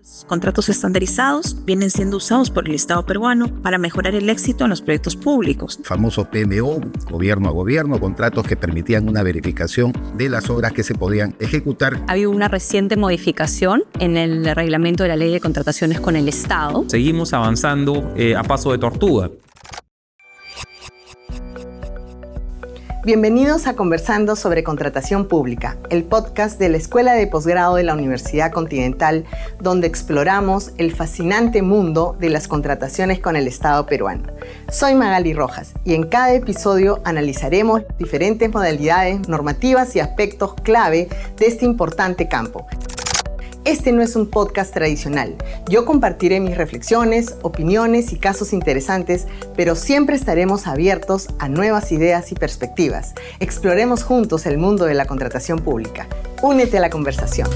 Los contratos estandarizados vienen siendo usados por el Estado peruano para mejorar el éxito en los proyectos públicos. Famoso PMO, gobierno a gobierno, contratos que permitían una verificación de las obras que se podían ejecutar. Ha habido una reciente modificación en el reglamento de la Ley de Contrataciones con el Estado. Seguimos avanzando a paso de tortuga. Bienvenidos a Conversando sobre Contratación Pública, el podcast de la Escuela de Posgrado de la Universidad Continental, donde exploramos el fascinante mundo de las contrataciones con el Estado peruano. Soy Magali Rojas y en cada episodio analizaremos diferentes modalidades normativas y aspectos clave de este importante campo. Este no es un podcast tradicional. Yo compartiré mis reflexiones, opiniones y casos interesantes, pero siempre estaremos abiertos a nuevas ideas y perspectivas. Exploremos juntos el mundo de la contratación pública. Únete a la conversación.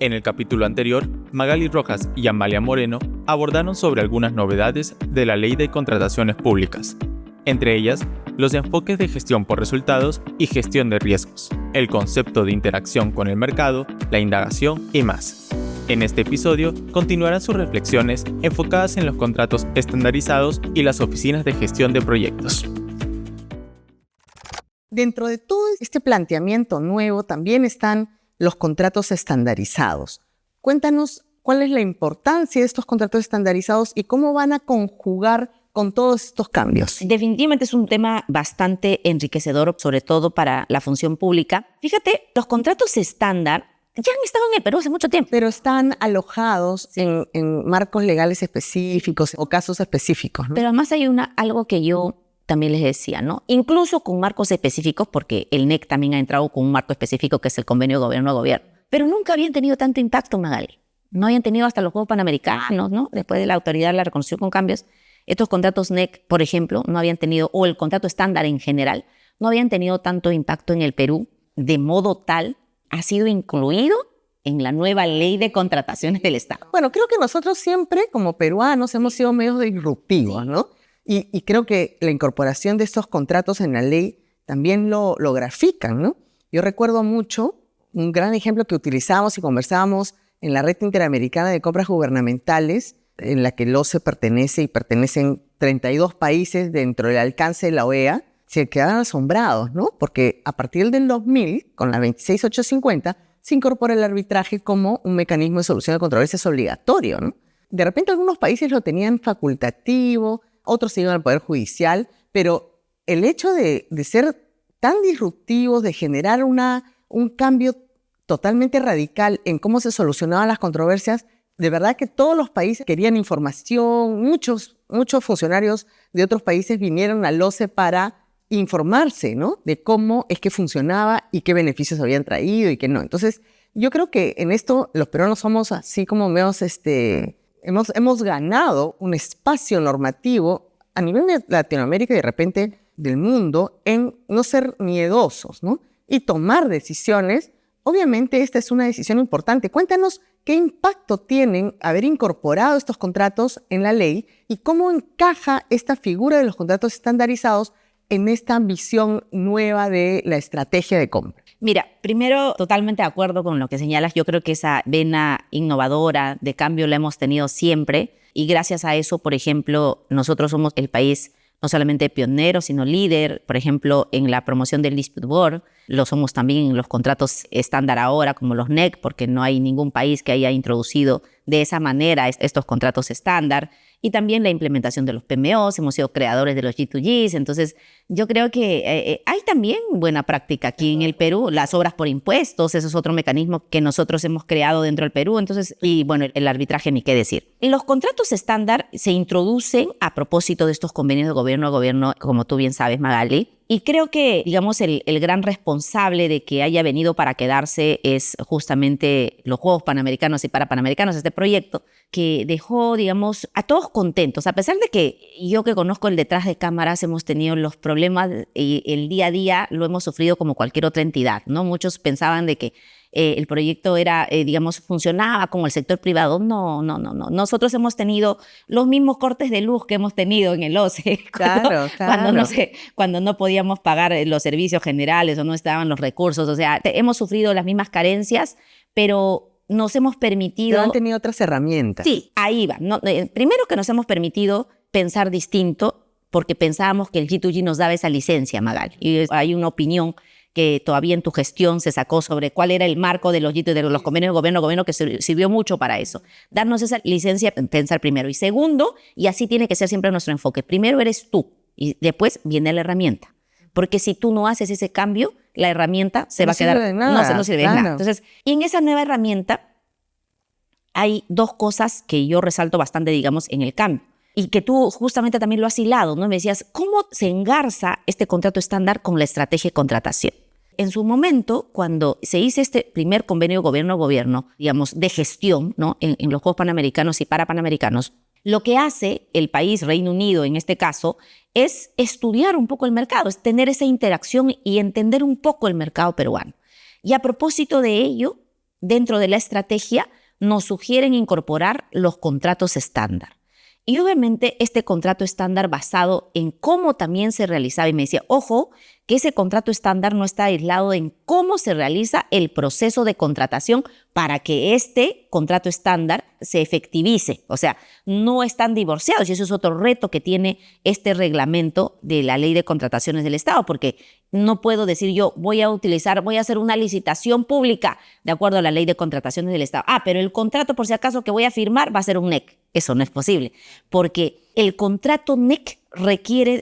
En el capítulo anterior, Magali Rojas y Amalia Moreno abordaron sobre algunas novedades de la Ley de Contrataciones Públicas, entre ellas, los enfoques de gestión por resultados y gestión de riesgos, el concepto de interacción con el mercado, la indagación y más. En este episodio continuarán sus reflexiones enfocadas en los contratos estandarizados y las oficinas de gestión de proyectos. Dentro de todo este planteamiento nuevo también están los contratos estandarizados. Cuéntanos cuál es la importancia de estos contratos estandarizados y cómo van a conjugar con todos estos cambios. Definitivamente es un tema bastante enriquecedor, sobre todo para la función pública. Fíjate, los contratos estándar ya han estado en el Perú hace mucho tiempo. Pero están alojados en marcos legales específicos o casos específicos, ¿no? Pero además hay algo que yo también les decía, ¿no? Incluso con marcos específicos, porque el NEC también ha entrado con un marco específico que es el convenio de gobierno a gobierno. Pero nunca habían tenido tanto impacto, Magali. No habían tenido hasta los Juegos Panamericanos, ¿no? Después de la autoridad la reconoció con cambios. Estos contratos NEC, por ejemplo, no habían tenido, o el contrato estándar en general, no habían tenido tanto impacto en el Perú, de modo tal, ha sido incluido en la nueva Ley de Contrataciones del Estado. Bueno, creo que nosotros siempre, como peruanos, hemos sido medios disruptivos, ¿no? Y creo que la incorporación de estos contratos en la ley también lo grafican, ¿no? Yo recuerdo mucho un gran ejemplo que utilizábamos y conversábamos en la Red Interamericana de Compras Gubernamentales, en la que el OCE pertenece y pertenecen 32 países dentro del alcance de la OEA, se quedaron asombrados, ¿no? Porque a partir del 2000, con la 26850, se incorpora el arbitraje como un mecanismo de solución de controversias obligatorio, ¿no? De repente algunos países lo tenían facultativo, otros se iban al Poder Judicial, pero el hecho de ser tan disruptivos, de generar un cambio totalmente radical en cómo se solucionaban las controversias, de verdad que todos los países querían información, muchos funcionarios de otros países vinieron al OCE para informarse, ¿no? De cómo es que funcionaba y qué beneficios habían traído y qué no. Entonces, yo creo que en esto los peruanos somos así como hemos ganado un espacio normativo a nivel de Latinoamérica y de repente del mundo en no ser miedosos, ¿no? Y tomar decisiones. Obviamente esta es una decisión importante. Cuéntanos qué impacto tienen haber incorporado estos contratos en la ley y cómo encaja esta figura de los contratos estandarizados en esta visión nueva de la estrategia de compra. Mira, primero, totalmente de acuerdo con lo que señalas. Yo creo que esa vena innovadora de cambio la hemos tenido siempre y gracias a eso, por ejemplo, nosotros somos el país no solamente pionero, sino líder, por ejemplo, en la promoción del dispute board. Lo somos también en los contratos estándar ahora, como los NEC, porque no hay ningún país que haya introducido de esa manera estos contratos estándar. Y también la implementación de los PMOs, hemos sido creadores de los G2Gs. Entonces, yo creo que hay también buena práctica aquí en el Perú. Las obras por impuestos, eso es otro mecanismo que nosotros hemos creado dentro del Perú. Entonces, y bueno, el arbitraje ni qué decir. Los contratos estándar se introducen a propósito de estos convenios de gobierno a gobierno, como tú bien sabes, Magali. Y creo que, digamos, el gran responsable de que haya venido para quedarse es justamente los Juegos Panamericanos y Parapanamericanos, este proyecto que dejó, digamos, a todos contentos. A pesar de que yo que conozco el detrás de cámaras hemos tenido los problemas y el día a día lo hemos sufrido como cualquier otra entidad, ¿no? Muchos pensaban de que el proyecto era, digamos, funcionaba como el sector privado. No. Nosotros hemos tenido los mismos cortes de luz que hemos tenido en el OCE. Cuando no podíamos pagar los servicios generales o no estaban los recursos. O sea, hemos sufrido las mismas carencias, pero nos hemos permitido... Pero han tenido otras herramientas. Sí, ahí va. Primero que nos hemos permitido pensar distinto porque pensábamos que el G2G nos daba esa licencia, Magali. Y hay una opinión que todavía en tu gestión se sacó sobre cuál era el marco de los G2G, de los convenios de gobierno que sirvió mucho para eso. Darnos esa licencia, pensar primero. Y segundo, y así tiene que ser siempre nuestro enfoque, primero eres tú y después viene la herramienta. Porque si tú no haces ese cambio, la herramienta se va a quedar... No sirve de nada. Entonces, y en esa nueva herramienta hay dos cosas que yo resalto bastante, digamos, en el cambio. Y que tú justamente también lo has hilado, ¿no? Me decías, ¿cómo se engarza este contrato estándar con la estrategia de contratación? En su momento, cuando se hizo este primer convenio gobierno-gobierno, digamos, de gestión, ¿no? En los Juegos Panamericanos y Parapanamericanos, lo que hace el país, Reino Unido en este caso, es estudiar un poco el mercado, es tener esa interacción y entender un poco el mercado peruano. Y a propósito de ello, dentro de la estrategia, nos sugieren incorporar los contratos estándar. Y obviamente este contrato estándar basado en cómo también se realizaba, y me decía, ojo, que ese contrato estándar no está aislado en cómo se realiza el proceso de contratación para que este contrato estándar se efectivice. O sea, no están divorciados y eso es otro reto que tiene este reglamento de la Ley de Contrataciones del Estado, porque no puedo decir yo voy a hacer una licitación pública de acuerdo a la Ley de Contrataciones del Estado. Pero el contrato por si acaso que voy a firmar va a ser un NEC. Eso no es posible, porque el contrato NEC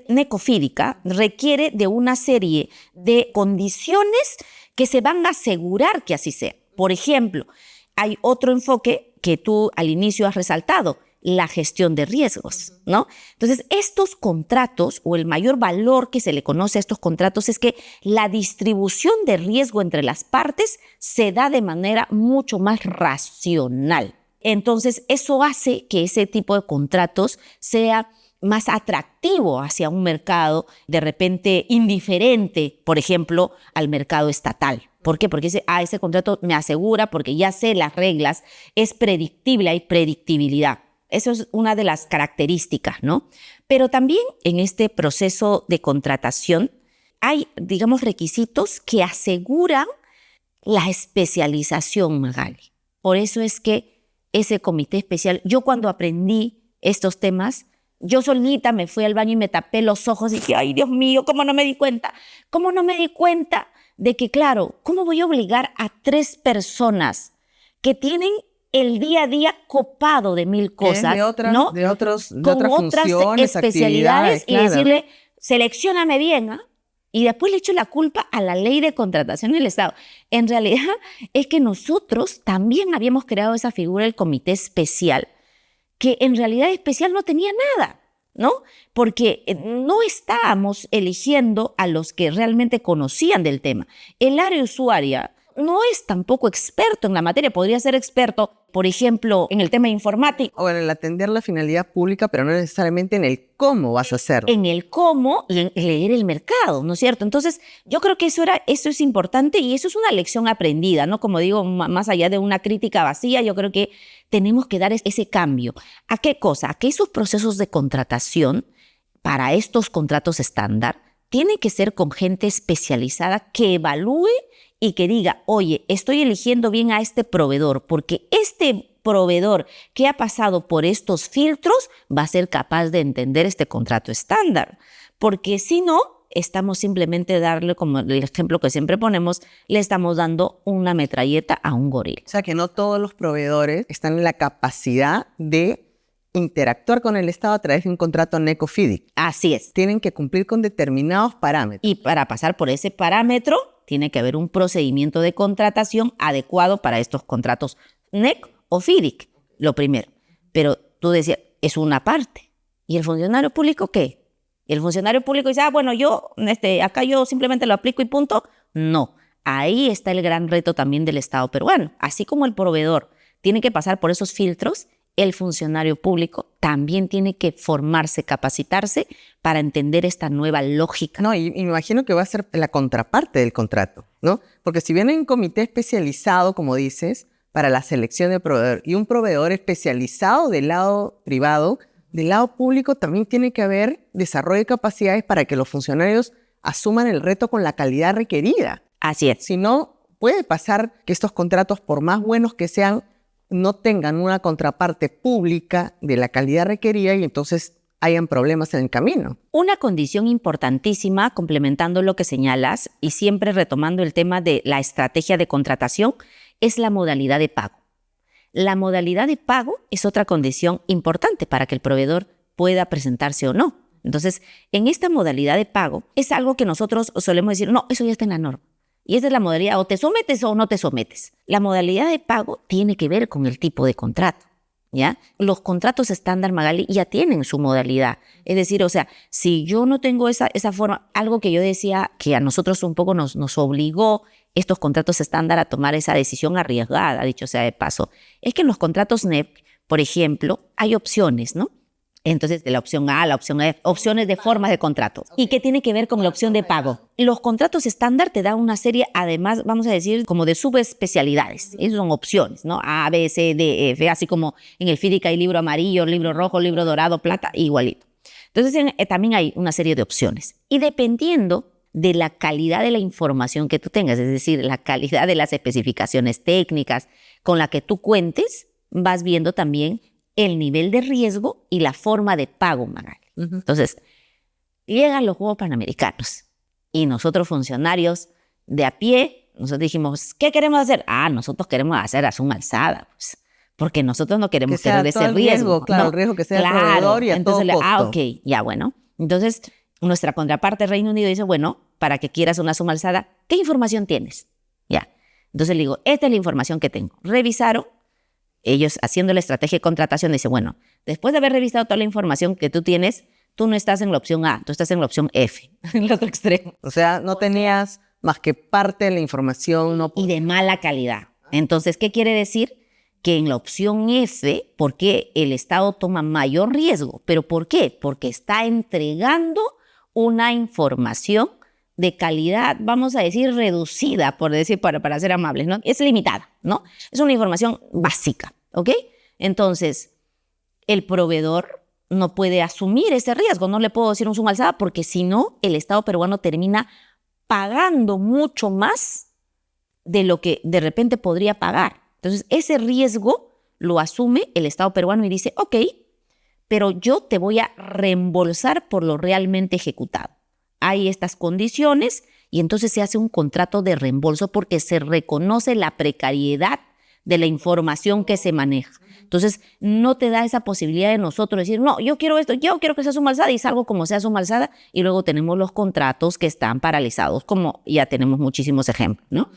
necofídica requiere de una serie de condiciones que se van a asegurar que así sea. Por ejemplo, hay otro enfoque que tú al inicio has resaltado, la gestión de riesgos, ¿no? Entonces, estos contratos o el mayor valor que se le conoce a estos contratos es que la distribución de riesgo entre las partes se da de manera mucho más racional. Entonces, eso hace que ese tipo de contratos sea más atractivo hacia un mercado de repente indiferente, por ejemplo, al mercado estatal. ¿Por qué? Porque ese contrato me asegura, porque ya sé las reglas, es predictible, hay predictibilidad. Eso es una de las características, ¿no? Pero también en este proceso de contratación hay, digamos, requisitos que aseguran la especialización, Magali. Por eso es que ese comité especial, yo cuando aprendí estos temas, yo solita me fui al baño y me tapé los ojos y dije, ay, Dios mío, ¿cómo no me di cuenta? ¿Cómo no me di cuenta de que, claro, cómo voy a obligar a 3 personas que tienen el día a día copado de 1000 cosas, ¿no? De otras funciones, especialidades, claro. Y decirle, seleccióname bien, ¿ah? Y después le echo la culpa a la Ley de Contratación del Estado. En realidad es que nosotros también habíamos creado esa figura del comité especial, que en realidad especial no tenía nada, ¿no? Porque no estábamos eligiendo a los que realmente conocían del tema. El área usuaria no es tampoco experto en la materia, podría ser experto, por ejemplo, en el tema informático. O en el atender la finalidad pública, pero no necesariamente en el cómo vas a hacerlo. En el cómo y en leer el mercado, ¿no es cierto? Entonces, yo creo que eso es importante y eso es una lección aprendida, ¿no? Como digo, más allá de una crítica vacía, yo creo que tenemos que dar ese cambio. ¿A qué cosa? A que esos procesos de contratación para estos contratos estándar tienen que ser con gente especializada que evalúe y que diga, oye, estoy eligiendo bien a este proveedor porque este proveedor que ha pasado por estos filtros va a ser capaz de entender este contrato estándar. Porque si no, estamos simplemente darle, como el ejemplo que siempre ponemos, le estamos dando una metralleta a un gorila. O sea que no todos los proveedores están en la capacidad de interactuar con el Estado a través de un contrato NEC-FIDIC. Así es. Tienen que cumplir con determinados parámetros. Y para pasar por ese parámetro, tiene que haber un procedimiento de contratación adecuado para estos contratos NEC o FIDIC, lo primero. Pero tú decías, es una parte. ¿Y el funcionario público qué? El funcionario público dice, bueno, acá yo simplemente lo aplico y punto. No, ahí está el gran reto también del Estado peruano. Así como el proveedor tiene que pasar por esos filtros, el funcionario público también tiene que formarse, capacitarse para entender esta nueva lógica. No, y me imagino que va a ser la contraparte del contrato, ¿no? Porque si viene un comité especializado, como dices, para la selección de proveedor y un proveedor especializado del lado privado, del lado público también tiene que haber desarrollo de capacidades para que los funcionarios asuman el reto con la calidad requerida. Así es. Si no, puede pasar que estos contratos, por más buenos que sean, no tengan una contraparte pública de la calidad requerida y entonces hayan problemas en el camino. Una condición importantísima, complementando lo que señalas y siempre retomando el tema de la estrategia de contratación, es la modalidad de pago. La modalidad de pago es otra condición importante para que el proveedor pueda presentarse o no. Entonces, en esta modalidad de pago es algo que nosotros solemos decir, no, eso ya está en la norma. Y esa es la modalidad, o te sometes o no te sometes. La modalidad de pago tiene que ver con el tipo de contrato, ¿ya? Los contratos estándar, Magali, ya tienen su modalidad. Es decir, o sea, si yo no tengo esa forma, algo que yo decía que a nosotros un poco nos obligó estos contratos estándar a tomar esa decisión arriesgada, dicho sea de paso, es que en los contratos NEP, por ejemplo, hay opciones, ¿no? Entonces, de la opción A a la opción E, opciones de formas de contrato. ¿Y qué tiene que ver con la opción de pago? Los contratos estándar te dan una serie, además, vamos a decir, como de subespecialidades. Esas son opciones, ¿no? A, B, C, D, F, así como en el FIDIC hay libro amarillo, libro rojo, libro dorado, plata, igualito. Entonces, también hay una serie de opciones. Y dependiendo de la calidad de la información que tú tengas, es decir, la calidad de las especificaciones técnicas con la que tú cuentes, vas viendo también el nivel de riesgo y la forma de pago, Magali. Entonces, llegan los Juegos Panamericanos y nosotros funcionarios de a pie, nosotros dijimos, ¿qué queremos hacer? Nosotros queremos hacer a suma alzada, pues, porque nosotros no queremos tener ese riesgo. Claro, ¿no? el riesgo que sea el proveedor y a entonces, todo costo. ok, ya bueno. Entonces, nuestra contraparte Reino Unido dice, bueno, para que quieras una suma alzada, ¿qué información tienes? Ya. Entonces le digo, esta es la información que tengo. Revisaron. Ellos, haciendo la estrategia de contratación, dicen, bueno, después de haber revisado toda la información que tú tienes, tú no estás en la opción A, tú estás en la opción F, en el otro extremo. O sea, no tenías más que parte de la información. No... Y de mala calidad. Entonces, ¿qué quiere decir? Que en la opción F, ¿por qué el Estado toma mayor riesgo? ¿Pero por qué? Porque está entregando una información de calidad, vamos a decir, reducida, por decir, para ser amables, ¿no? Es limitada, ¿no? Es una información básica, ¿ok? Entonces, el proveedor no puede asumir ese riesgo, no le puedo decir un suma alzada, porque si no, el Estado peruano termina pagando mucho más de lo que de repente podría pagar. Entonces, ese riesgo lo asume el Estado peruano y dice, ok, pero yo te voy a reembolsar por lo realmente ejecutado. Hay estas condiciones y entonces se hace un contrato de reembolso porque se reconoce la precariedad de la información que se maneja. Entonces, no te da esa posibilidad de nosotros decir, no, yo quiero esto, yo quiero que sea suma alzada y salgo como sea suma alzada y luego tenemos los contratos que están paralizados, como ya tenemos muchísimos ejemplos, ¿no?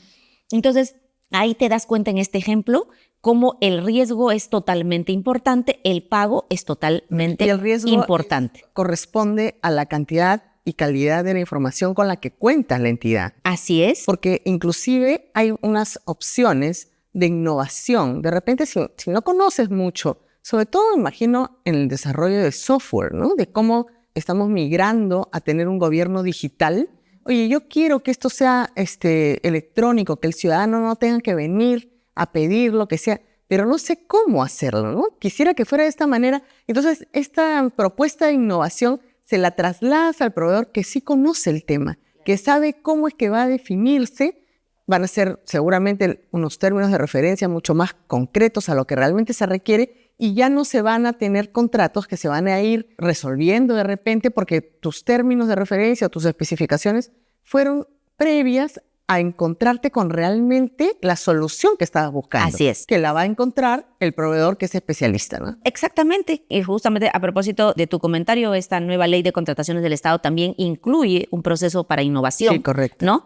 Entonces, ahí te das cuenta en este ejemplo cómo el riesgo es totalmente importante, el pago es totalmente y el riesgo importante. Corresponde a la cantidad y calidad de la información con la que cuenta la entidad. Así es. Porque inclusive hay unas opciones de innovación. De repente, si no conoces mucho, sobre todo imagino en el desarrollo de software, ¿no? De cómo estamos migrando a tener un gobierno digital. Oye, yo quiero que esto sea electrónico, que el ciudadano no tenga que venir a pedir lo que sea, pero no sé cómo hacerlo, ¿no? Quisiera que fuera de esta manera. Entonces, esta propuesta de innovación se la trasladas al proveedor que sí conoce el tema, que sabe cómo es que va a definirse. Van a ser seguramente unos términos de referencia mucho más concretos a lo que realmente se requiere y ya no se van a tener contratos que se van a ir resolviendo de repente porque tus términos de referencia o tus especificaciones fueron previas a encontrarte con realmente la solución que estabas buscando. Así es. Que la va a encontrar el proveedor que es especialista, ¿no? Exactamente. Y justamente a propósito de tu comentario, esta nueva ley de contrataciones del Estado también incluye un proceso para innovación. Sí, correcto. ¿No?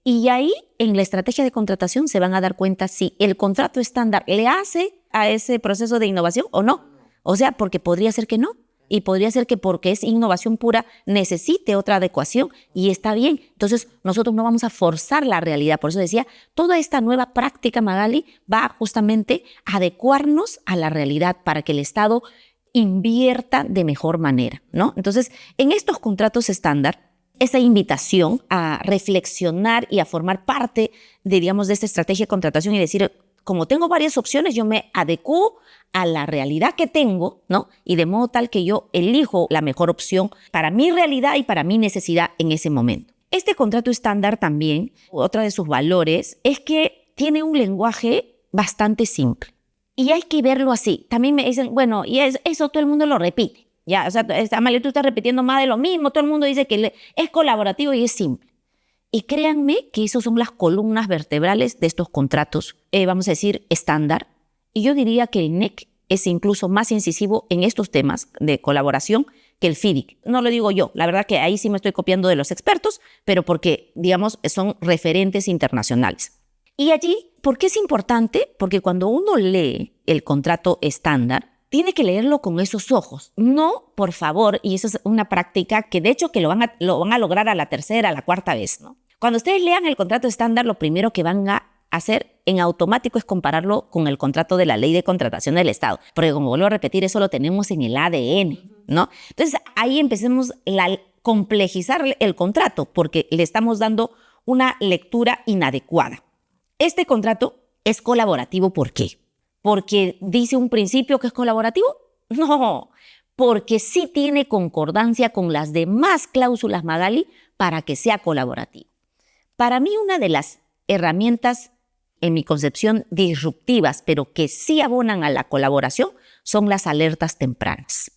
Y ahí, en la estrategia de contratación, se van a dar cuenta si el contrato estándar le hace a ese proceso de innovación o no. O sea, porque podría ser que no. Y podría ser que porque es innovación pura necesite otra adecuación y está bien. Entonces, nosotros no vamos a forzar la realidad. Por eso decía, toda esta nueva práctica, Magali, va justamente a adecuarnos a la realidad para que el Estado invierta de mejor manera, ¿no? Entonces, en estos contratos estándar, esa invitación a reflexionar y a formar parte de, digamos, de esta estrategia de contratación y decir, como tengo varias opciones, yo me adecuo a la realidad que tengo, ¿no? Y de modo tal que yo elijo la mejor opción para mi realidad y para mi necesidad en ese momento. Este contrato estándar también, otra de sus valores, es que tiene un lenguaje bastante simple. Y hay que verlo así. También me dicen, bueno, y eso todo el mundo lo repite. Ya, o sea, Amalia, tú estás repitiendo más de lo mismo. Todo el mundo dice que es colaborativo y es simple. Y créanme que esas son las columnas vertebrales de estos contratos, vamos a decir, estándar. Y yo diría que el NEC es incluso más incisivo en estos temas de colaboración que el FIDIC. No lo digo yo, la verdad que ahí sí me estoy copiando de los expertos, pero porque, digamos, son referentes internacionales. Y allí, ¿por qué es importante? Porque cuando uno lee el contrato estándar, tiene que leerlo con esos ojos. No, por favor, y eso es una práctica que de hecho que lo van a lograr a la tercera, a la cuarta vez, ¿no? Cuando ustedes lean el contrato estándar, lo primero que van a hacer en automático es compararlo con el contrato de la Ley de Contratación del Estado. Porque como vuelvo a repetir, eso lo tenemos en el ADN, ¿no? Entonces ahí empecemos a complejizar el contrato porque le estamos dando una lectura inadecuada. Este contrato es colaborativo, ¿por qué? ¿Porque dice un principio que es colaborativo? No, porque sí tiene concordancia con las demás cláusulas Magali para que sea colaborativo. Para mí una de las herramientas, en mi concepción, disruptivas, pero que sí abonan a la colaboración, son las alertas tempranas.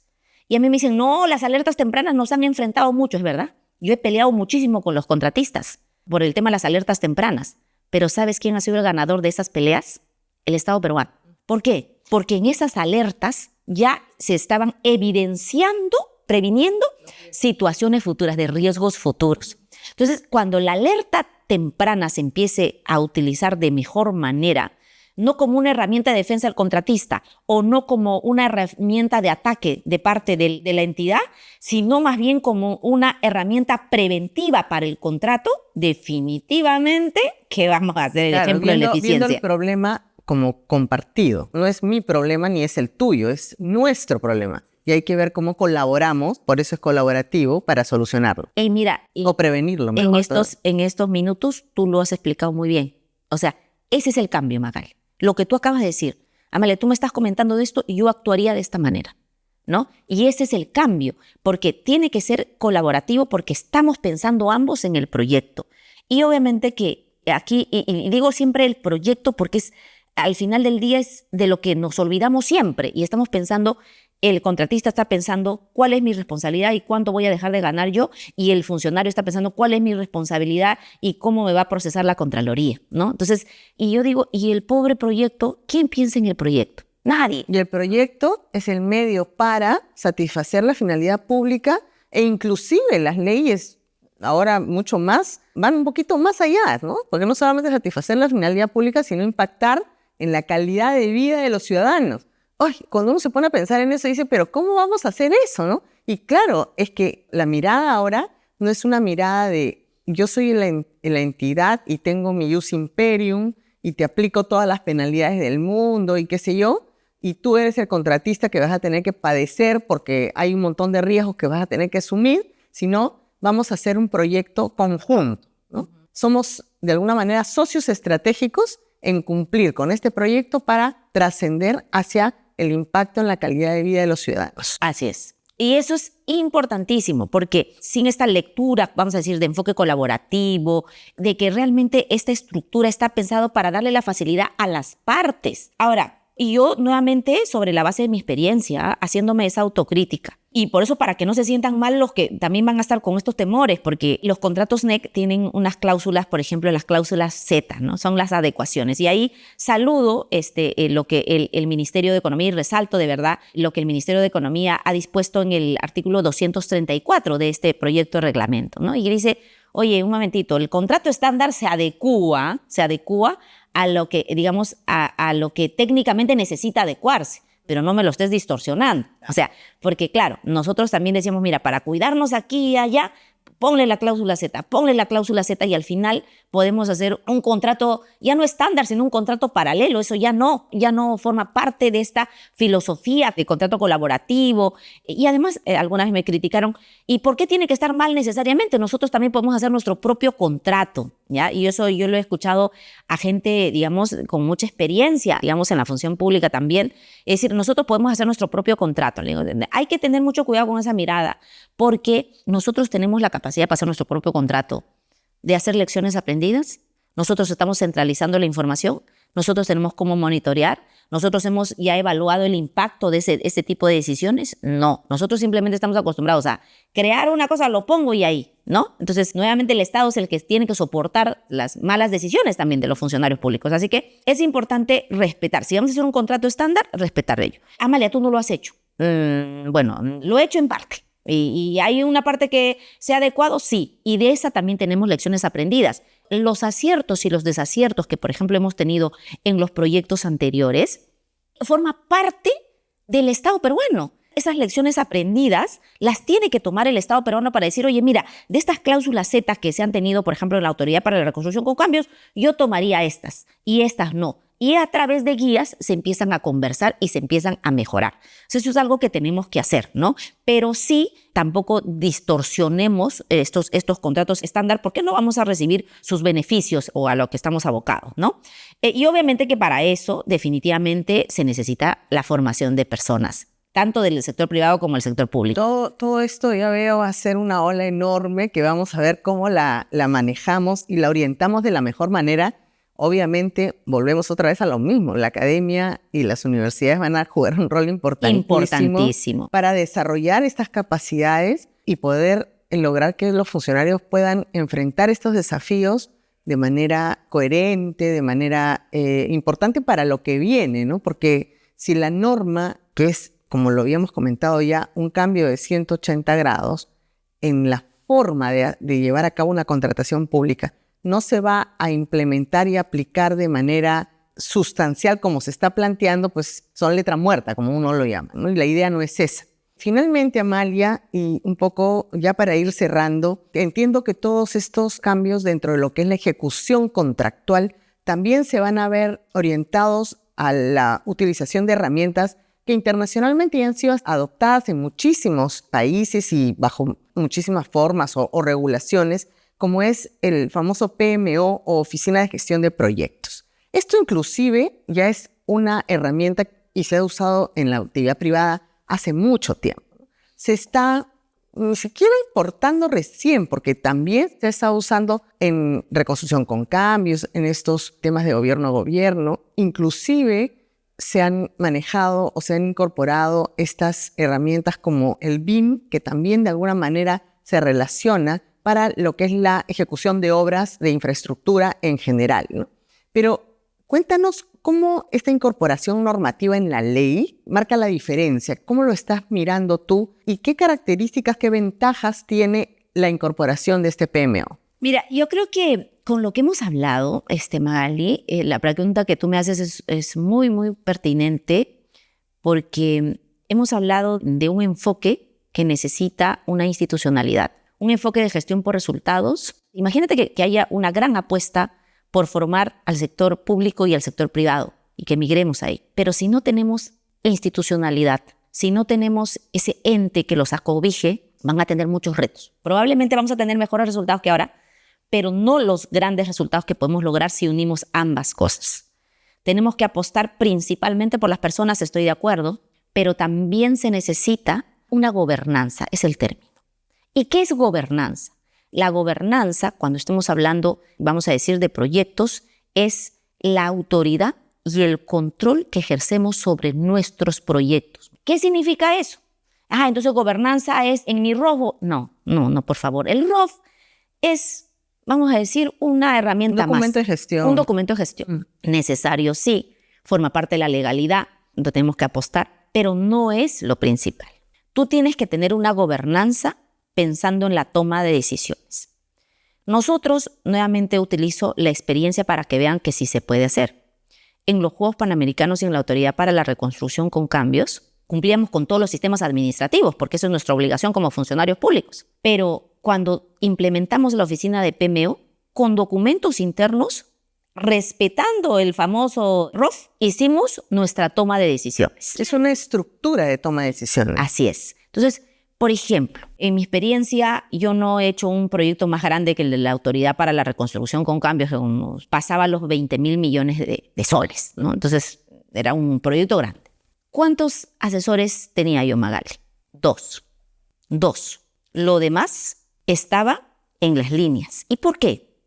Y a mí me dicen, no, las alertas tempranas nos han enfrentado mucho, es verdad. Yo he peleado muchísimo con los contratistas por el tema de las alertas tempranas. Pero ¿sabes quién ha sido el ganador de esas peleas? El Estado peruano. ¿Por qué? Porque en esas alertas ya se estaban evidenciando, previniendo situaciones futuras, de riesgos futuros. Entonces, cuando la alerta temprana se empiece a utilizar de mejor manera, no como una herramienta de defensa del contratista o no como una herramienta de ataque de parte de la entidad, sino más bien como una herramienta preventiva para el contrato, definitivamente que vamos a hacer el ejemplo de la eficiencia. Viendo el problema como compartido. No es mi problema ni es el tuyo, es nuestro problema. Y hay que ver cómo colaboramos, por eso es colaborativo, para solucionarlo. Mira, o prevenirlo mejor. En estos minutos tú lo has explicado muy bien. O sea, ese es el cambio, Magali. Lo que tú acabas de decir. Amalia, tú me estás comentando de esto y yo actuaría de esta manera, ¿no? Y ese es el cambio, porque tiene que ser colaborativo porque estamos pensando ambos en el proyecto. Y obviamente que aquí, y digo siempre el proyecto porque al final del día es de lo que nos olvidamos siempre y estamos pensando, el contratista está pensando cuál es mi responsabilidad y cuánto voy a dejar de ganar yo, y el funcionario está pensando cuál es mi responsabilidad y cómo me va a procesar la Contraloría, ¿no? Entonces, y yo digo, ¿y el pobre proyecto? ¿Quién piensa en el proyecto? Nadie. Y el proyecto es el medio para satisfacer la finalidad pública e inclusive las leyes ahora mucho más, van un poquito más allá, ¿no? Porque no solamente satisfacer la finalidad pública, sino impactar en la calidad de vida de los ciudadanos. Ay, cuando uno se pone a pensar en eso, dice, pero ¿cómo vamos a hacer eso, no? Y claro, es que la mirada ahora no es una mirada de yo soy la entidad y tengo mi jus imperium y te aplico todas las penalidades del mundo y qué sé yo, y tú eres el contratista que vas a tener que padecer porque hay un montón de riesgos que vas a tener que asumir, sino vamos a hacer un proyecto conjunto, ¿no? Somos, de alguna manera, socios estratégicos en cumplir con este proyecto para trascender hacia el impacto en la calidad de vida de los ciudadanos. Así es. Y eso es importantísimo, porque sin esta lectura, vamos a decir, de enfoque colaborativo, de que realmente esta estructura está pensado para darle la facilidad a las partes. Ahora, y yo nuevamente, sobre la base de mi experiencia, haciéndome esa autocrítica. Y por eso, para que no se sientan mal los que también van a estar con estos temores, porque los contratos NEC tienen unas cláusulas, por ejemplo, las cláusulas Z, ¿no? Son las adecuaciones. Y ahí saludo lo que el Ministerio de Economía, y resalto de verdad lo que el Ministerio de Economía ha dispuesto en el artículo 234 de este proyecto de reglamento, ¿no? Y dice, oye, un momentito, el contrato estándar se adecúa a lo que, digamos, a lo que técnicamente necesita adecuarse, pero no me lo estés distorsionando. O sea, porque claro, nosotros también decíamos, mira, para cuidarnos aquí y allá, ponle la cláusula Z y al final podemos hacer un contrato ya no estándar, sino un contrato paralelo. Eso ya no forma parte de esta filosofía de contrato colaborativo. Y además, alguna vez me criticaron, ¿y por qué tiene que estar mal necesariamente? Nosotros también podemos hacer nuestro propio contrato, ¿ya? Y eso yo lo he escuchado a gente, digamos, con mucha experiencia, digamos, en la función pública también. Es decir, nosotros podemos hacer nuestro propio contrato. Le digo, hay que tener mucho cuidado con esa mirada, porque nosotros tenemos la capacidad de pasar nuestro propio contrato, de hacer lecciones aprendidas. Nosotros estamos centralizando la información. Nosotros tenemos cómo monitorear. Nosotros hemos ya evaluado el impacto de ese tipo de decisiones. No, nosotros simplemente estamos acostumbrados a crear una cosa, lo pongo y ahí, ¿no? Entonces, nuevamente el Estado es el que tiene que soportar las malas decisiones también de los funcionarios públicos. Así que es importante respetar. Si vamos a hacer un contrato estándar, respetar ello. Amalia, tú no lo has hecho. Bueno, lo he hecho en parte. ¿Y hay una parte que sea adecuado? Sí. Y de esa también tenemos lecciones aprendidas. Los aciertos y los desaciertos que, por ejemplo, hemos tenido en los proyectos anteriores forma parte del Estado peruano. Esas lecciones aprendidas las tiene que tomar el Estado peruano para decir, oye, mira, de estas cláusulas Z que se han tenido, por ejemplo, en la Autoridad para la Reconstrucción con Cambios, yo tomaría estas y estas no. Y a través de guías se empiezan a conversar y se empiezan a mejorar. Eso es algo que tenemos que hacer, ¿no? Pero sí, tampoco distorsionemos estos contratos estándar porque no vamos a recibir sus beneficios o a lo que estamos abocados, ¿no? Y obviamente que para eso definitivamente se necesita la formación de personas, tanto del sector privado como del sector público. Todo esto ya veo va a ser una ola enorme que vamos a ver cómo la manejamos y la orientamos de la mejor manera. Obviamente, volvemos otra vez a lo mismo. La academia y las universidades van a jugar un rol importantísimo para desarrollar estas capacidades y poder lograr que los funcionarios puedan enfrentar estos desafíos de manera coherente, de manera importante para lo que viene, ¿no? Porque si la norma, que es, como lo habíamos comentado ya, un cambio de 180 grados en la forma de llevar a cabo una contratación pública, no se va a implementar y aplicar de manera sustancial como se está planteando, pues son letra muerta, como uno lo llama, ¿no? Y la idea no es esa. Finalmente, Amalia, y un poco ya para ir cerrando, entiendo que todos estos cambios dentro de lo que es la ejecución contractual también se van a ver orientados a la utilización de herramientas que internacionalmente ya han sido adoptadas en muchísimos países y bajo muchísimas formas o regulaciones, como es el famoso PMO o Oficina de Gestión de Proyectos. Esto inclusive ya es una herramienta y se ha usado en la actividad privada hace mucho tiempo. Se está ni siquiera importando recién, porque también se está usando en reconstrucción con cambios, en estos temas de gobierno a gobierno. Inclusive se han manejado o se han incorporado estas herramientas como el BIM, que también de alguna manera se relaciona para lo que es la ejecución de obras de infraestructura en general, ¿no? Pero cuéntanos cómo esta incorporación normativa en la ley marca la diferencia, cómo lo estás mirando tú y qué características, qué ventajas tiene la incorporación de este PMO. Mira, yo creo que con lo que hemos hablado, Magali, la pregunta que tú me haces es muy, muy pertinente porque hemos hablado de un enfoque que necesita una institucionalidad. Un enfoque de gestión por resultados. Imagínate que haya una gran apuesta por formar al sector público y al sector privado y que migremos ahí. Pero si no tenemos institucionalidad, si no tenemos ese ente que los acobije, van a tener muchos retos. Probablemente vamos a tener mejores resultados que ahora, pero no los grandes resultados que podemos lograr si unimos ambas cosas. Tenemos que apostar principalmente por las personas, estoy de acuerdo, pero también se necesita una gobernanza, es el término. ¿Y qué es gobernanza? La gobernanza, cuando estemos hablando, vamos a decir, de proyectos, es la autoridad y el control que ejercemos sobre nuestros proyectos. ¿Qué significa eso? Entonces gobernanza es en mi ROF. No, por favor. El ROF es, vamos a decir, una herramienta más. Un documento de gestión. Un documento de gestión. Necesario, sí. Forma parte de la legalidad, donde tenemos que apostar, pero no es lo principal. Tú tienes que tener una gobernanza pensando en la toma de decisiones. Nosotros, nuevamente utilizo la experiencia para que vean que sí se puede hacer. En los Juegos Panamericanos y en la Autoridad para la Reconstrucción con Cambios, cumplíamos con todos los sistemas administrativos, porque eso es nuestra obligación como funcionarios públicos. Pero cuando implementamos la oficina de PMO, con documentos internos, respetando el famoso ROF, hicimos nuestra toma de decisiones. Es una estructura de toma de decisiones. Así es. Entonces, por ejemplo, en mi experiencia, yo no he hecho un proyecto más grande que el de la Autoridad para la Reconstrucción con Cambios, que pasaba los 20.000 millones de soles, ¿no? Entonces, era un proyecto grande. ¿Cuántos asesores tenía yo, Magali? 2. Lo demás estaba en las líneas. ¿Y por qué?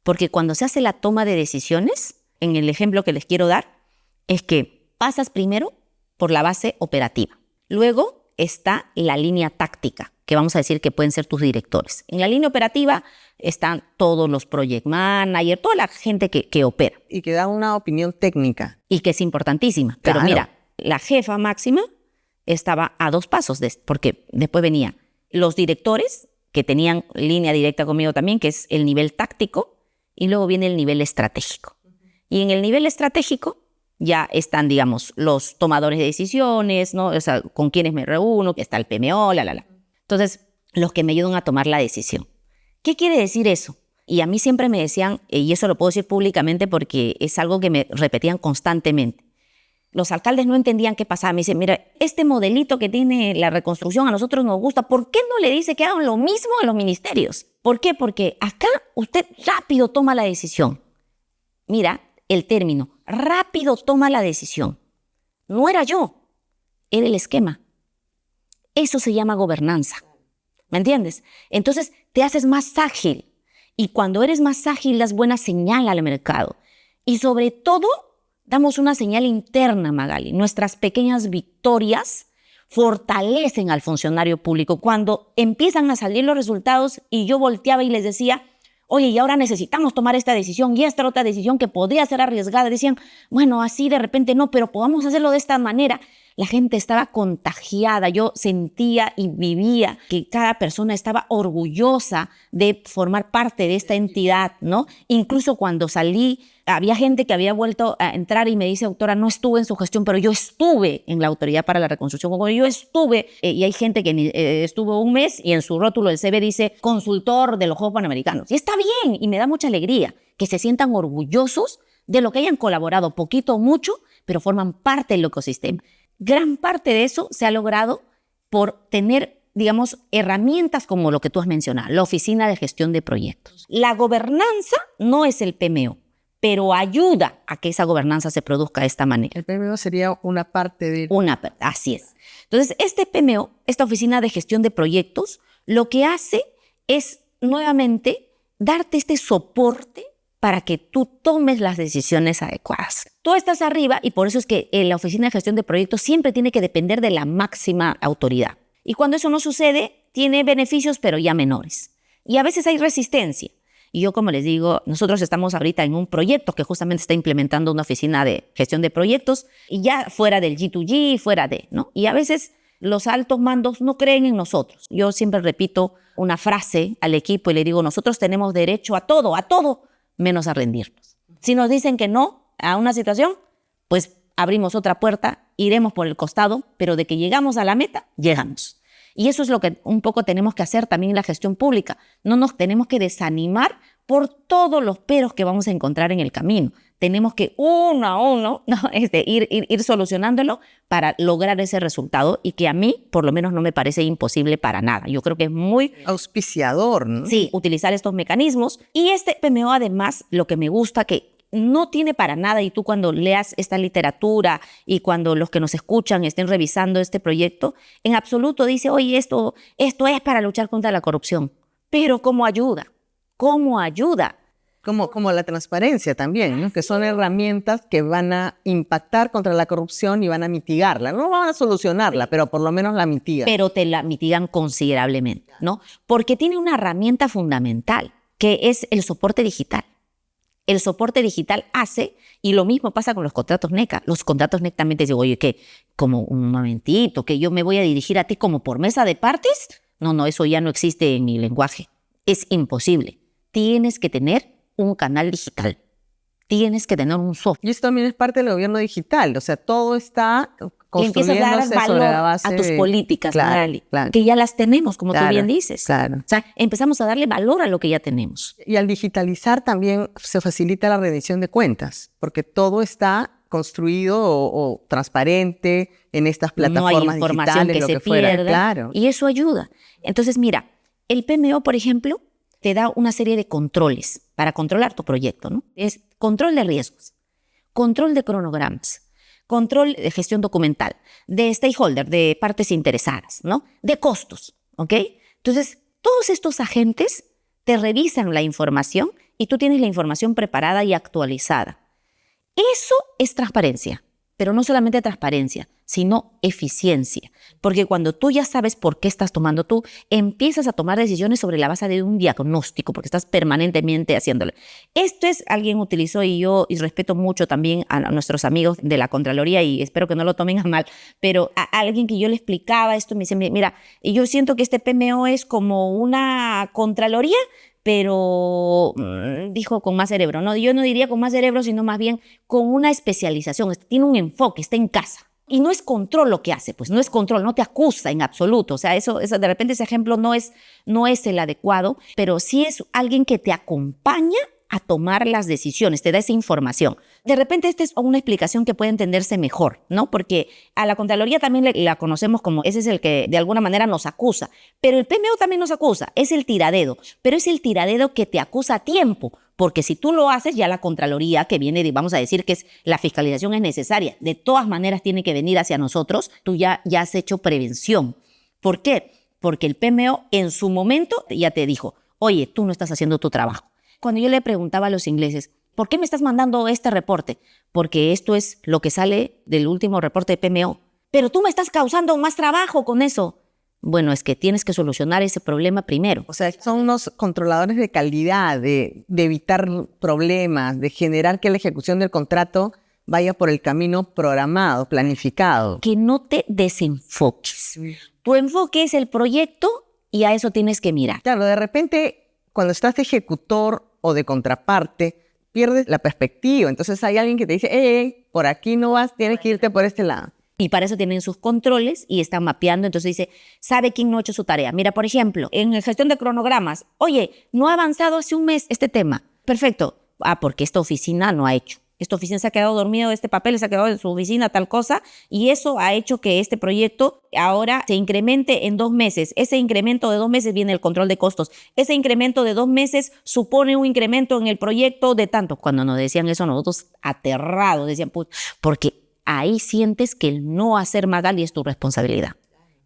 Porque cuando se hace la toma de decisiones, en el ejemplo que les quiero dar, es que pasas primero por la base operativa. Luego está la línea táctica, que vamos a decir que pueden ser tus directores. En la línea operativa están todos los project managers, toda la gente que opera. Y que da una opinión técnica. Y que es importantísima. Claro. Pero mira, la jefa máxima estaba a 2 pasos, porque después venían los directores, que tenían línea directa conmigo también, que es el nivel táctico, y luego viene el nivel estratégico. Y en el nivel estratégico ya están, digamos, los tomadores de decisiones, ¿no? O sea, con quienes me reúno, que está el PMO, Entonces, los que me ayudan a tomar la decisión. ¿Qué quiere decir eso? Y a mí siempre me decían, y eso lo puedo decir públicamente porque es algo que me repetían constantemente. Los alcaldes no entendían qué pasaba. Me dicen, mira, este modelito que tiene la reconstrucción a nosotros nos gusta. ¿Por qué no le dice que hagan lo mismo en los ministerios? ¿Por qué? Porque acá usted rápido toma la decisión. Mira el término, rápido toma la decisión. No era yo, era el esquema. Eso se llama gobernanza. ¿Me entiendes? Entonces te haces más ágil. Y cuando eres más ágil, das buena señal al mercado. Y sobre todo, damos una señal interna, Magali. Nuestras pequeñas victorias fortalecen al funcionario público. Cuando empiezan a salir los resultados y yo volteaba y les decía, oye, y ahora necesitamos tomar esta decisión y esta otra decisión que podría ser arriesgada. Decían, bueno, así de repente no, pero podamos hacerlo de esta manera. La gente estaba contagiada. Yo sentía y vivía que cada persona estaba orgullosa de formar parte de esta entidad, ¿no? Incluso cuando salí, había gente que había vuelto a entrar y me dice, doctora, no estuve en su gestión, pero yo estuve en la Autoridad para la Reconstrucción. Yo estuve, y hay gente que estuvo un mes y en su rótulo del CV dice consultor de los Juegos Panamericanos. Y está bien, y me da mucha alegría que se sientan orgullosos de lo que hayan colaborado, poquito o mucho, pero forman parte del ecosistema. Gran parte de eso se ha logrado por tener, digamos, herramientas como lo que tú has mencionado, la Oficina de Gestión de Proyectos. La gobernanza no es el PMO, pero ayuda a que esa gobernanza se produzca de esta manera. El PMO sería una parte de... Así es. Entonces, este PMO, esta Oficina de Gestión de Proyectos, lo que hace es, nuevamente, darte este soporte para que tú tomes las decisiones adecuadas. Tú estás arriba y por eso es que la Oficina de Gestión de Proyectos siempre tiene que depender de la máxima autoridad. Y cuando eso no sucede, tiene beneficios, pero ya menores. Y a veces hay resistencia. Y yo, como les digo, nosotros estamos ahorita en un proyecto que justamente está implementando una oficina de gestión de proyectos y ya fuera del G2G, fuera de, ¿no? Y a veces los altos mandos no creen en nosotros. Yo siempre repito una frase al equipo y le digo, nosotros tenemos derecho a todo, menos a rendirnos. Si nos dicen que no a una situación, pues abrimos otra puerta, iremos por el costado, pero de que llegamos a la meta, llegamos. Y eso es lo que un poco tenemos que hacer también en la gestión pública. No nos tenemos que desanimar por todos los peros que vamos a encontrar en el camino. Tenemos que uno a uno, ¿no? ir solucionándolo para lograr ese resultado y que a mí, por lo menos, no me parece imposible para nada. Yo creo que es muy auspiciador, ¿no? Sí, utilizar estos mecanismos. Y este PMO, además, lo que me gusta que no tiene para nada, y tú cuando leas esta literatura y cuando los que nos escuchan estén revisando este proyecto, en absoluto dice, oye, esto es para luchar contra la corrupción. Pero ¿cómo ayuda? ¿Cómo ayuda? Como la transparencia también, ¿no? Que son herramientas que van a impactar contra la corrupción y van a mitigarla. No van a solucionarla, pero por lo menos la mitigan. Pero te la mitigan considerablemente, ¿no? Porque tiene una herramienta fundamental, que es el soporte digital. El soporte digital hace, y lo mismo pasa con los contratos NECA. Los contratos NECA también te digo, oye, que como un momentito, que yo me voy a dirigir a ti como por mesa de partes. No, eso ya no existe en mi lenguaje. Es imposible. Tienes que tener un canal digital. Tienes que tener un software. Y eso también es parte del gobierno digital. O sea, todo está construyéndose a dar sobre valor la base a tus políticas, claro, que ya las tenemos, como claro, tú bien dices. Claro. O sea, empezamos a darle valor a lo que ya tenemos. Y al digitalizar también se facilita la rendición de cuentas, porque todo está construido o transparente en estas plataformas no hay información digitales, que lo se que fuera. pierda, Claro. Y eso ayuda. Entonces, mira, el PMO, por ejemplo, te da una serie de controles para controlar tu proyecto, ¿no? Es control de riesgos, control de cronogramas, control de gestión documental, de stakeholder, de partes interesadas, ¿no? De costos, ¿ok? Entonces, todos estos agentes te revisan la información y tú tienes la información preparada y actualizada. Eso es transparencia, pero no solamente transparencia, sino eficiencia. Porque cuando tú ya sabes por qué estás tomando, tú empiezas a tomar decisiones sobre la base de un diagnóstico, porque estás permanentemente haciéndolo. Alguien utilizó, y respeto mucho también a nuestros amigos de la Contraloría, y espero que no lo tomen a mal, pero a alguien que yo le explicaba esto, me dice, mira, yo siento que este PMO es como una Contraloría, pero dijo con más cerebro, ¿no? Yo no diría con más cerebro, sino más bien con una especialización. Tiene un enfoque, está en casa. Y no es control lo que hace, pues no es control, no te acusa en absoluto. O sea, eso de repente ese ejemplo no es el adecuado, pero sí es alguien que te acompaña a tomar las decisiones, te da esa información. De repente esta es una explicación que puede entenderse mejor, ¿no? Porque a la Contraloría también la conocemos como ese es el que de alguna manera nos acusa, pero el PMO también nos acusa, es el tiradedo, pero es el tiradedo que te acusa a tiempo, porque si tú lo haces ya la Contraloría, que viene, vamos a decir que la fiscalización es necesaria, de todas maneras tiene que venir hacia nosotros, tú ya has hecho prevención. ¿Por qué? Porque el PMO en su momento ya te dijo, oye, tú no estás haciendo tu trabajo. Cuando yo le preguntaba a los ingleses, ¿por qué me estás mandando este reporte? Porque esto es lo que sale del último reporte de PMO. Pero tú me estás causando más trabajo con eso. Bueno, es que tienes que solucionar ese problema primero. O sea, son unos controladores de calidad, de evitar problemas, de generar que la ejecución del contrato vaya por el camino programado, planificado. Que no te desenfoques. Tu enfoque es el proyecto y a eso tienes que mirar. Claro, de repente, cuando estás de ejecutor o de contraparte, pierdes la perspectiva. Entonces hay alguien que te dice, hey, por aquí no vas, tienes que irte por este lado. Y para eso tienen sus controles y están mapeando. Entonces dice, ¿sabe quién no ha hecho su tarea? Mira, por ejemplo, en gestión de cronogramas, oye, no ha avanzado hace un mes este tema. Perfecto. Porque esta oficina no ha hecho. Esta oficina se ha quedado dormido, este papel se ha quedado en su oficina, tal cosa, y eso ha hecho que este proyecto ahora se incremente en 2 meses. Ese incremento de 2 meses viene el control de costos. Ese incremento de 2 meses supone un incremento en el proyecto de tanto. Cuando nos decían eso, nosotros aterrados decían, porque ahí sientes que el no hacer Magali es tu responsabilidad.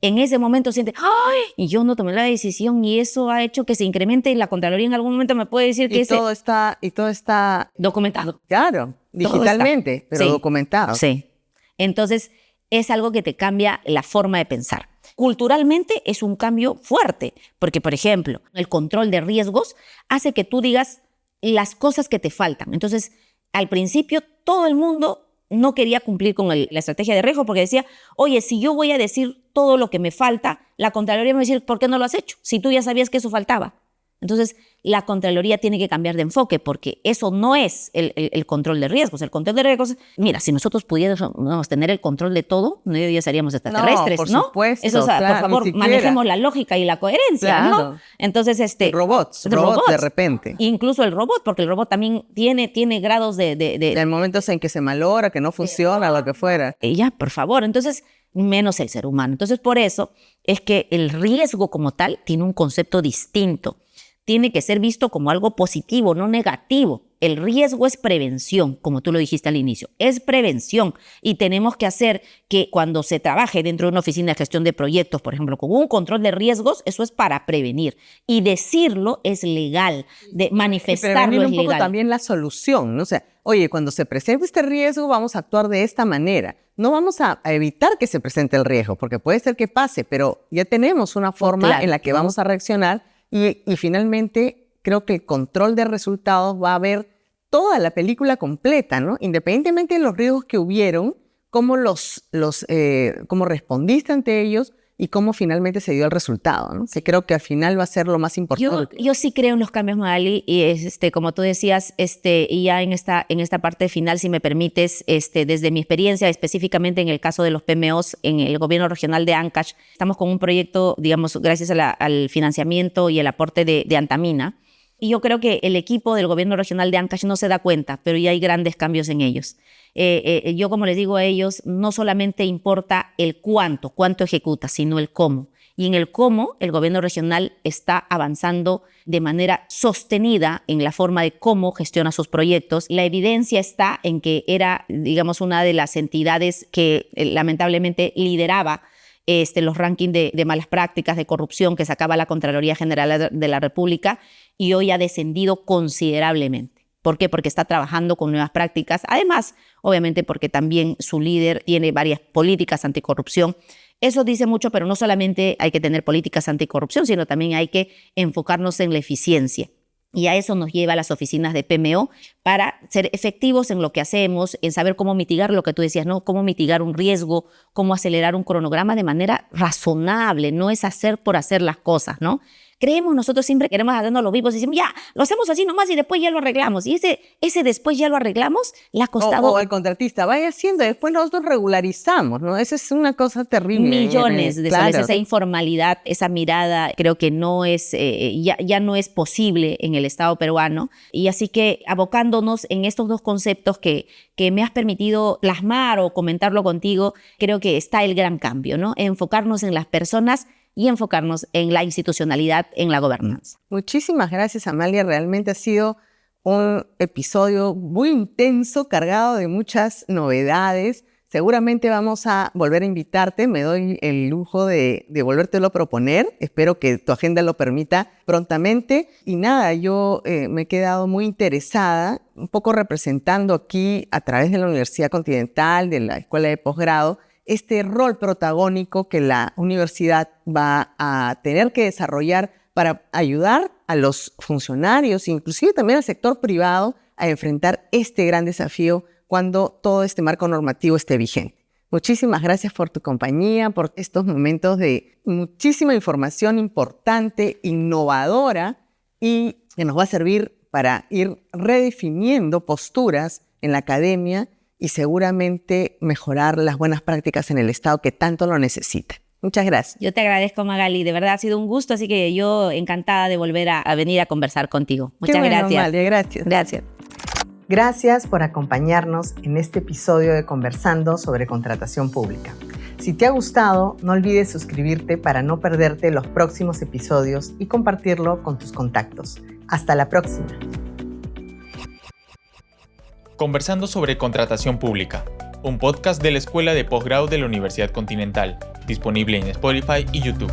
En ese momento sientes, ¡ay! Y yo no tomé la decisión y eso ha hecho que se incremente y la Contraloría en algún momento me puede decir que todo está documentado. Claro, digitalmente, pero sí, documentado. Sí. Entonces, es algo que te cambia la forma de pensar. Culturalmente es un cambio fuerte, porque, por ejemplo, el control de riesgos hace que tú digas las cosas que te faltan. Entonces, al principio, todo el mundo no quería cumplir con la estrategia de riesgo porque decía, oye, si yo voy a decir todo lo que me falta, la Contraloría me va a decir, ¿por qué no lo has hecho? Si tú ya sabías que eso faltaba. Entonces, la Contraloría tiene que cambiar de enfoque porque eso no es el control de riesgos. El control de riesgos, mira, si nosotros pudiéramos tener el control de todo, no ya seríamos extraterrestres, ¿no? Por supuesto, eso, o sea, claro, por favor, manejemos la lógica y la coherencia, claro. ¿no? Entonces, robots de repente. Incluso el robot, porque el robot también tiene grados de momentos en que se malogra, que no funciona, lo que fuera. Ya, por favor. Entonces, menos el ser humano. Entonces, por eso es que el riesgo como tal tiene un concepto distinto. Tiene que ser visto como algo positivo, no negativo. El riesgo es prevención, como tú lo dijiste al inicio. Es prevención y tenemos que hacer que cuando se trabaje dentro de una oficina de gestión de proyectos, por ejemplo, con un control de riesgos, eso es para prevenir. Y decirlo es legal, de manifestarlo es legal. Y un poco también la solución, ¿no? O sea, oye, cuando se presente este riesgo vamos a actuar de esta manera. No vamos a evitar que se presente el riesgo, porque puede ser que pase, pero ya tenemos una forma en la que vamos a reaccionar. Y finalmente, creo que el control de resultados va a ver toda la película completa, ¿no? Independientemente de los riesgos que hubieron, cómo cómo respondiste ante ellos y cómo finalmente se dio el resultado, ¿no? Que creo que al final va a ser lo más importante. Yo sí creo en los cambios, Magali, y como tú decías, y ya en esta parte final, si me permites, desde mi experiencia, específicamente en el caso de los PMOs en el gobierno regional de Ancash, estamos con un proyecto, digamos, gracias al financiamiento y el aporte de Antamina. Y yo creo que el equipo del gobierno regional de Ancash no se da cuenta, pero ya hay grandes cambios en ellos. Yo, como les digo a ellos, no solamente importa el cuánto ejecuta, sino el cómo. Y en el cómo, el gobierno regional está avanzando de manera sostenida en la forma de cómo gestiona sus proyectos. La evidencia está en que era, digamos, una de las entidades que lamentablemente lideraba los rankings de malas prácticas, de corrupción que sacaba la Contraloría General de la República, y hoy ha descendido considerablemente. ¿Por qué? Porque está trabajando con nuevas prácticas. Además, obviamente, porque también su líder tiene varias políticas anticorrupción. Eso dice mucho, pero no solamente hay que tener políticas anticorrupción, sino también hay que enfocarnos en la eficiencia. Y a eso nos lleva las oficinas de PMO para ser efectivos en lo que hacemos, en saber cómo mitigar lo que tú decías, ¿no? Cómo mitigar un riesgo, cómo acelerar un cronograma de manera razonable. No es hacer por hacer las cosas, ¿no? Nosotros siempre queremos hacernos los vivos y decimos, ya, lo hacemos así nomás y después ya lo arreglamos. Y ese después ya lo arreglamos le ha costado... O el contratista vaya haciendo y después nosotros regularizamos, ¿no? Esa es una cosa terrible. Millones de claro. soles. Esa informalidad, esa mirada, creo que no es, ya no es posible en el Estado peruano. Y así que abocándonos en estos dos conceptos que me has permitido plasmar o comentarlo contigo, creo que está el gran cambio, ¿no? Enfocarnos en las personas y enfocarnos en la institucionalidad, en la gobernanza. Muchísimas gracias, Amalia. Realmente ha sido un episodio muy intenso, cargado de muchas novedades. Seguramente vamos a volver a invitarte. Me doy el lujo de volvértelo a proponer. Espero que tu agenda lo permita prontamente. Y nada, yo me he quedado muy interesada, un poco representando aquí a través de la Universidad Continental, de la Escuela de Posgrado, este rol protagónico que la universidad va a tener que desarrollar para ayudar a los funcionarios, inclusive también al sector privado, a enfrentar este gran desafío cuando todo este marco normativo esté vigente. Muchísimas gracias por tu compañía, por estos momentos de muchísima información importante, innovadora y que nos va a servir para ir redefiniendo posturas en la academia y seguramente mejorar las buenas prácticas en el Estado que tanto lo necesita. Muchas gracias. Yo te agradezco, Magali. De verdad ha sido un gusto, así que yo encantada de volver a venir a conversar contigo. Muchas gracias. Amalia, gracias. Gracias. Gracias por acompañarnos en este episodio de Conversando sobre Contratación Pública. Si te ha gustado, no olvides suscribirte para no perderte los próximos episodios y compartirlo con tus contactos. Hasta la próxima. Conversando sobre Contratación Pública, un podcast de la Escuela de Posgrado de la Universidad Continental, disponible en Spotify y YouTube.